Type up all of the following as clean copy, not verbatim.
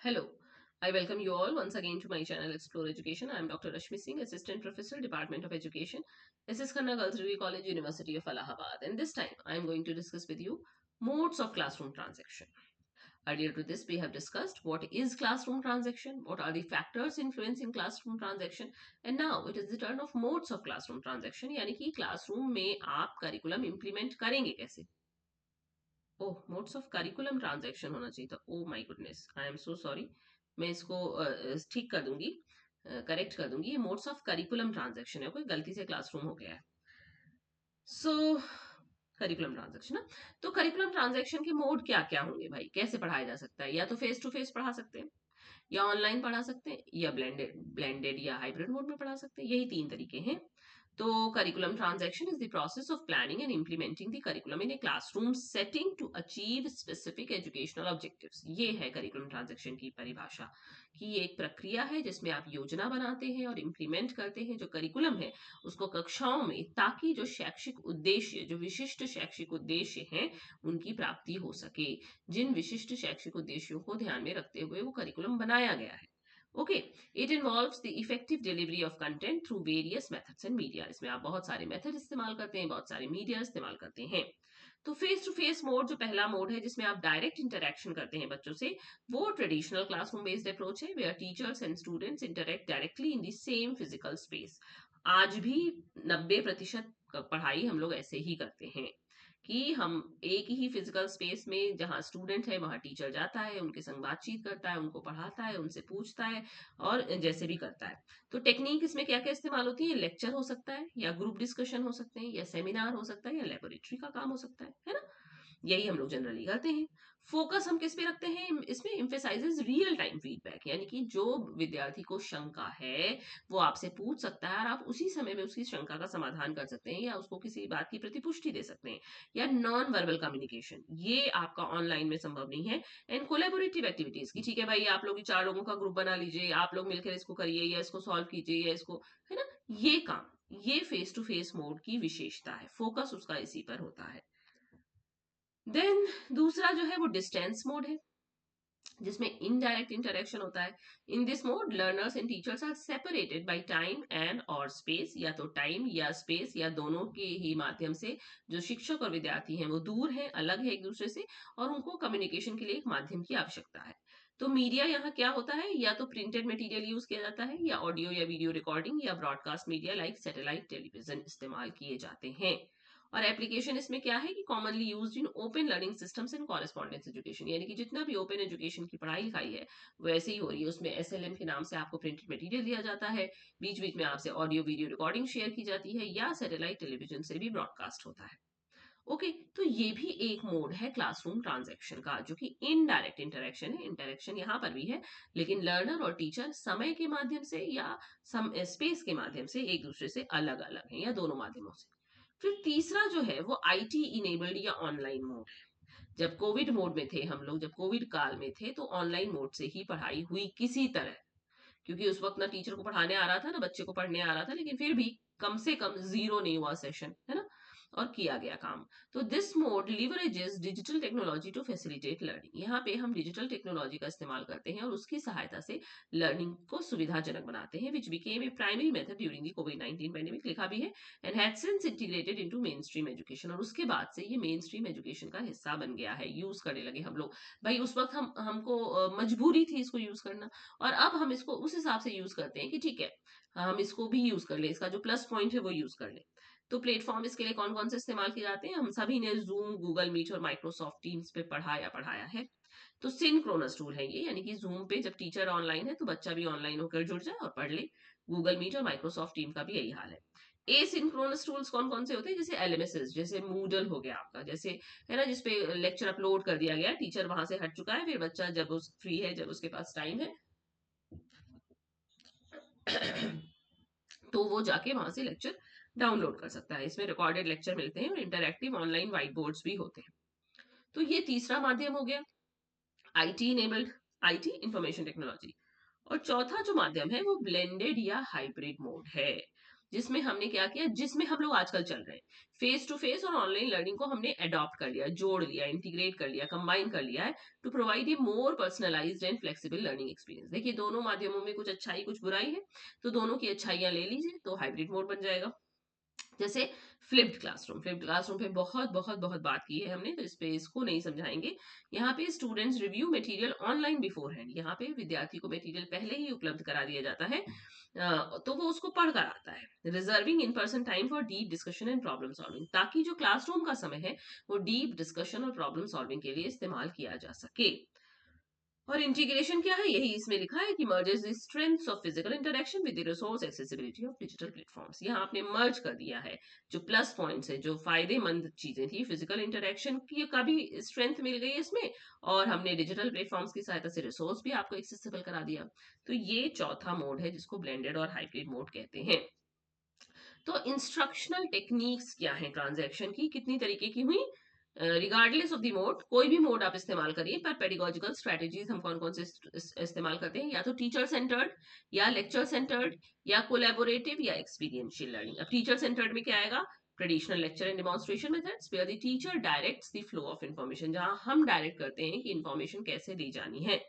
Hello, I welcome you all once again to my channel Explore Education. I am Dr. Rashmi Singh, Assistant Professor, Department of Education, SS Khanna Girls Degree College, University of Allahabad. And this time I am going to discuss with you modes of classroom transaction. Earlier to this, we have discussed what is classroom transaction, what are the factors influencing classroom transaction, and now it is the turn of modes of classroom transaction. यानी कि classroom में आप curriculum implement करेंगे कैसे? ओह, modes of curriculum transaction होना चाहिए था। Oh my goodness, I am so sorry. मैं इसको ठीक कर दूंगी, करेक्ट कर दूंगी। ये मोड्स ऑफ करिकुलम ट्रांजैक्शन है, कोई गलती से क्लासरूम हो गया है। सो करिकुलम ट्रांजैक्शन ना, तो करिकुलम ट्रांजैक्शन के मोड क्या क्या होंगे भाई, कैसे पढ़ाया जा सकता है? या तो फेस टू फेस पढ़ा सकते हैं, या ऑनलाइन पढ़ा सकते हैं, या ब्लेंडेड या हाइब्रिड मोड में पढ़ा सकते हैं। यही तीन तरीके हैं। तो curriculum transaction is the process of planning and implementing the curriculum in a classroom setting to achieve specific educational objectives. ये है curriculum transaction की परिभाषा, कि ये एक प्रक्रिया है जिसमें आप योजना बनाते हैं और implement करते हैं जो curriculum है उसको कक्षाओं में, ताकि जो शैक्षिक उद्देश्य, जो विशिष्ट शैक्षिक उद्देश्य हैं उनकी प्राप्ति हो सके। जिन विशिष्ट शैक्षिक उद्देश्यों को ध्यान में रखते हुए वो curriculum बनाया गया है। Okay, it involves the effective delivery of content through various methods and media. इसमें आप बहुत सारे मेथड इस्तेमाल करते हैं, बहुत सारे मीडिया इस्तेमाल करते हैं। तो फेस टू फेस मोड जो पहला मोड है जिसमें आप डायरेक्ट इंटरेक्शन करते हैं बच्चों से, वो ट्रेडिशनल क्लासरूम बेस्ड अप्रोच है, where teachers and students interact directly in the same physical space. आज भी 90% पढ़ाई हम लोग ऐसे ही करते हैं कि हम एक ही फिजिकल स्पेस में, जहां स्टूडेंट है वहां टीचर जाता है, उनके संग बातचीत करता है, उनको पढ़ाता है, उनसे पूछता है और जैसे भी करता है। तो टेक्निक इसमें क्या क्या इस्तेमाल होती है? लेक्चर हो सकता है, या ग्रुप डिस्कशन हो सकते हैं, या सेमिनार हो सकता है, या लेबोरेटरी का काम हो सकता है ना? यही हम लोग जनरली करते हैं। फोकस हम किस पे रखते हैं इसमें? इम्फेसाइजेस रियल टाइम फीडबैक, यानी कि जो विद्यार्थी को शंका है वो आपसे पूछ सकता है और आप उसी समय में उसकी शंका का समाधान कर सकते हैं, या उसको किसी बात की प्रतिपुष्टि दे सकते हैं। या नॉन वर्बल कम्युनिकेशन, ये आपका ऑनलाइन में संभव नहीं है। एंड कोलेबोरेटिव एक्टिविटीज, की ठीक है भाई आप लोग 4 लोगों का ग्रुप बना लीजिए, आप लोग मिलकर इसको करिए, या इसको सॉल्व कीजिए, या इसको, है ना, ये काम, ये फेस टू फेस मोड की विशेषता है। फोकस उसका इसी पर होता है। देन दूसरा जो है वो डिस्टेंस मोड है, जिसमें इनडायरेक्ट इंटरेक्शन होता है। In this mode learners and teachers are separated by time and और स्पेस, या तो टाइम या स्पेस या दोनों के ही माध्यम से जो शिक्षक और विद्यार्थी हैं वो दूर हैं, अलग है एक दूसरे से, और उनको कम्युनिकेशन के लिए एक माध्यम की आवश्यकता है। तो मीडिया यहाँ क्या होता है? या तो प्रिंटेड मटेरियल यूज किया जाता है, या ऑडियो या वीडियो रिकॉर्डिंग या broadcast media like satellite television इस्तेमाल किए जाते हैं। और एप्लीकेशन इसमें क्या है कि commonly used in open learning systems and correspondence education, यानी कि जितना भी ओपन एजुकेशन की पढ़ाई लिखाई है वैसे ही हो रही है। उसमें एसएलएम के नाम से आपको प्रिंटेड मटेरियल दिया जाता है, बीच बीच में आपसे ऑडियो वीडियो रिकॉर्डिंग शेयर की जाती है, या सैटेलाइट टेलीविजन से भी ब्रॉडकास्ट होता है। ओके, तो ये भी एक मोड है क्लासरूम ट्रांजैक्शन का, जो कि इनडायरेक्ट इंटरेक्शन है। इंटरेक्शन यहाँ पर भी है, लेकिन लर्नर और टीचर समय के माध्यम से या स्पेस के माध्यम से एक दूसरे से अलग अलग हैं, या दोनों माध्यमों से। फिर तीसरा जो है वो आईटी इनेबल्ड या ऑनलाइन मोड है। जब कोविड मोड में थे हम लोग, जब कोविड काल में थे, तो ऑनलाइन मोड से ही पढ़ाई हुई किसी तरह, क्योंकि उस वक्त ना टीचर को पढ़ाने आ रहा था ना बच्चे को पढ़ने आ रहा था, लेकिन फिर भी कम से कम जीरो नहीं हुआ सेशन, है ना, और किया गया काम। तो this mode leverages digital technology to facilitate learning. यहाँ पे हम डिजिटल टेक्नोलॉजी का इस्तेमाल करते हैं और उसकी सहायता से लर्निंग को सुविधाजनक बनाते हैं, which became a primary method during the covid pandemic, लिखा भी है, and had since integrated into main stream education. और उसके बाद से ये मेन स्ट्रीम एजुकेशन का हिस्सा बन गया है, यूज करने लगे हम लोग। भाई उस वक्त हमको मजबूरी थी इसको यूज करना, और अब हम इसको उस हिसाब से यूज करते हैं कि ठीक है, हम इसको भी यूज कर ले, इसका जो प्लस पॉइंट है वो यूज कर ले। तो प्लेटफॉर्म इसके लिए कौन कौन से इस्तेमाल किए जाते हैं? हम सभी ने जूम, गूगल मीट और माइक्रोसॉफ्ट टीम्स पे पढ़ाया है। तो सिंक्रोनस टूल है ये, यानी कि जूम पे जब टीचर ऑनलाइन है तो बच्चा भी ऑनलाइन होकर जुड़ जाए और पढ़ ले। गूगल मीट और माइक्रोसॉफ्ट टीम का भी यही हाल है। एसिंक्रोनस टूल्स कौन कौन से होते हैं? जैसे एलएमएसएस, जैसे मूडल हो गया आपका, जैसे, है ना, जिसपे लेक्चर अपलोड कर दिया गया, टीचर वहां से हट चुका है, फिर बच्चा जब उस फ्री है, जब उसके पास टाइम है तो वो जाके वहां से लेक्चर डाउनलोड कर सकता है। इसमें रिकॉर्डेड लेक्चर मिलते हैं और इंटरैक्टिव ऑनलाइन व्हाइट बोर्ड्स भी होते हैं। तो ये तीसरा माध्यम हो गया, IT enabled, IT information technology. और चौथा जो माध्यम है वो ब्लेंडेड या हाइब्रिड मोड है। जिसमें हमने क्या किया, जिसमें हम लोग आजकल चल रहे हैं, फेस टू फेस और ऑनलाइन लर्निंग को हमने अडॉप्ट कर लिया, जोड़ लिया, इंटीग्रेट कर लिया, कंबाइन कर लिया है to provide a more personalized and flexible learning experience. देखिए दोनों माध्यमों में कुछ अच्छाई कुछ बुराई है, तो दोनों की अच्छाइयां ले लीजिए तो हाइब्रिड मोड बन जाएगा। जैसे फ्लिप्ड क्लासरूम पे बहुत बहुत बहुत बात की है हमने, तो इस पे इसको नहीं समझाएंगे। यहाँ पे students review material online before hand, यहाँ पे विद्यार्थी को मटेरियल पहले ही उपलब्ध करा दिया जाता है, तो वो उसको पढ़ कर आता है। Reserving in person time for deep discussion and problem solving, ताकि जो क्लासरूम का समय है वो डीप डिस्कशन और प्रॉब्लम सॉल्विंग के लिए इस्तेमाल किया जा सके। और इंटीग्रेशन क्या है, यही इसमें लिखा है कि merges the strengths of physical interaction with the resource accessibility of digital platforms. यहाँ आपने मर्ज कर दिया है जो प्लस पॉइंट्स है, जो फायदेमंद चीजें थी, फिजिकल इंटरेक्शन की का भी स्ट्रेंथ मिल गई इसमें, और हमने डिजिटल प्लेटफॉर्म्स की सहायता से रिसोर्स भी आपको एक्सेसिबल करा दिया। तो ये चौथा मोड है जिसको ब्लेंडेड और हाइब्रिड मोड कहते हैं। तो इंस्ट्रक्शनल टेक्निक्स क्या है ट्रांजैक्शन की, कितनी तरीके की हुई, रिगार्डलेस ऑफ द मोड, कोई भी मोड आप इस्तेमाल करिए, पर पेडिगोजिकल स्ट्रेटेजीज हम कौन कौन से इस्तेमाल करते हैं, या तो टीचर सेंटर्ड, या लेक्चर सेंटर्ड, या कोलैबोरेटिव, या एक्सपीरियंशियल लर्निंग। अब टीचर सेंटर्ड में क्या आएगा, traditional lecture and demonstration methods where the teacher directs the flow of information, जहां हम डायरेक्ट करते हैं कि इन्फॉर्मेशन कैसे ली जानी है।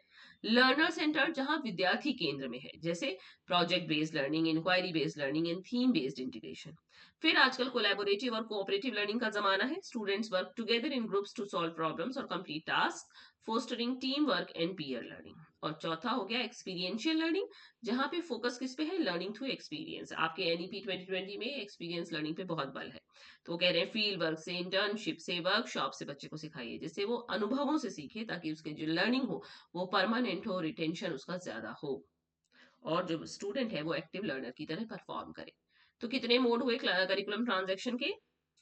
लर्नर सेंटर जहां विद्यार्थी केंद्र में है, जैसे project based learning, inquiry based learning and theme based integration. फिर आजकल कोलैबोरेटिव और कोऑपरेटिव लर्निंग का जमाना है, students work together in groups to solve problems और complete task, fostering team work and peer learning. और चौथा हो गया एक्सपीरियंशियल लर्निंग, जहां पे फोकस किस पे है, लर्निंग थ्रू एक्सपीरियंस। आपके एनईपी 2020 में एक्सपीरियंस लर्निंग पे बहुत बल है, तो वो कह रहे हैं फील्ड वर्क से, इंटर्नशिप से, वर्कशॉप से बच्चे को सिखाइए, जिससे वो अनुभवों से सीखे, ताकि उसके जो लर्निंग हो वो परमानेंट हो, रिटेंशन उसका ज्यादा हो, और जो स्टूडेंट है वो एक्टिव लर्नर की तरह परफॉर्म करे। तो कितने मोड हुए करिकुलम ट्रांजैक्शन के,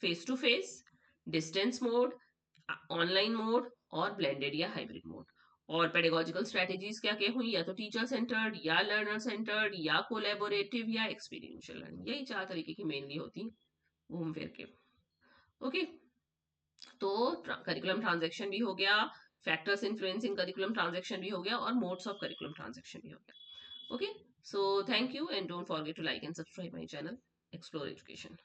face to face, distance mode, online mode, और ब्लेंडेड या हाइब्रिड मोड। और पेडागोजिकल स्ट्रेटेजीज क्या क्या हुई, या तो टीचर सेंटर्ड, या लर्नर सेंटर्ड, या कोलैबोरेटिव, या एक्सपीरियंशियल लर्निंग, यही चार तरीके की मेनली होती घूम फिर के। ओके, तो करिकुलम ट्रांजैक्शन भी हो गया, फैक्टर्स इन्फ्लुएंसिंग करिकुलम ट्रांजैक्शन भी हो गया, और मोड्स ऑफ करिकुलम ट्रांजैक्शन भी हो गया। Okay, so thank you and don't forget to like and subscribe my channel, Explore Education.